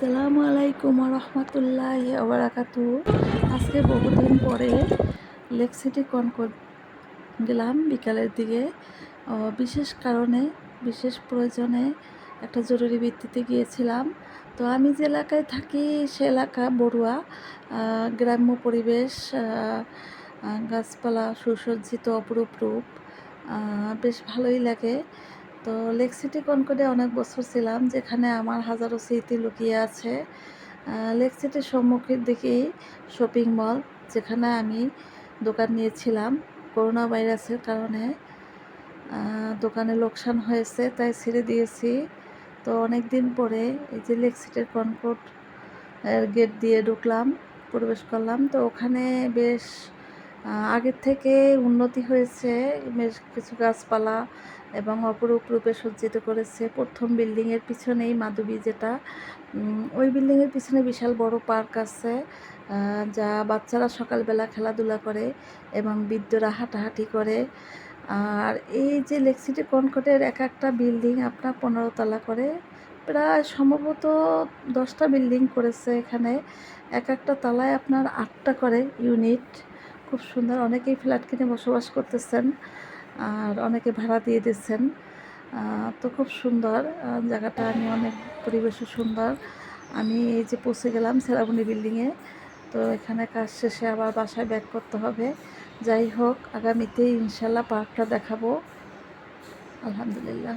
আসসালামু আলাইকুম রহমতুল্লাহি ওবারাকাতু। আজকে বহুদিন পরে লেক সিটি কনকর্ড গেলাম বিকালের দিকে। বিশেষ কারণে, বিশেষ প্রয়োজনে একটা জরুরি ভিত্তিতে গিয়েছিলাম। তো আমি যে এলাকায় থাকি সে এলাকা বড়ুয়া, গ্রাম্য পরিবেশ, গাছপালা, সুসজ্জিত অপরূপ রূপ, বেশ ভালোই লাগে। তো লেক সিটি কনকর্ডে অনেক বছর ছিলাম, যেখানে আমার হাজারো স্মৃতি লুকিয়ে আছে। লেক সিটির সম্মুখের দিকেই শপিং মল, যেখানে আমি দোকান নিয়েছিলাম। করোনা ভাইরাসের কারণে দোকানে লোকসান হয়েছে, তাই ছেড়ে দিয়েছি। তো অনেক দিন পরে এই যে লেক সিটির কনকর্ড এর গেট দিয়ে ঢুকলাম, প্রবেশ করলাম। তো ওখানে বেশ আগের থেকে উন্নতি হয়েছে, বেশ কিছু গাছপালা এবং অপরূপ রূপে সজ্জিত করেছে। প্রথম বিল্ডিংয়ের পিছনেই মাধবী, যেটা ওই বিল্ডিংয়ের পিছনে বিশাল বড় পার্ক আছে, যা বাচ্চারা সকালবেলা খেলাধুলা করে এবং বৃদ্ধরা হাঁটাহাঁটি করে। আর এই যে লেক সিটি কনকর্ডের এক একটা বিল্ডিং আপনার 15 তলা করে, প্রায় সম্ভবত 10টা বিল্ডিং করেছে এখানে। এক একটা তলায় আপনার 8টা করে ইউনিট। খুব সুন্দর, অনেকেই ফ্ল্যাট কিনে বসবাস করতেছেন আর অনেকে ভাড়া দিয়ে দিচ্ছেন। তো খুব সুন্দর জায়গাটা, আমি অনেক পরিবেশও সুন্দর। আমি এই যে পৌঁছে গেলাম সেরাবনি বিল্ডিংয়ে। তো এখানে কাজ শেষে আবার বাসায় ব্যাক করতে হবে। যাই হোক, আগামীতে ইনশাল্লাহ পার্কটা দেখাবো। আলহামদুলিল্লাহ।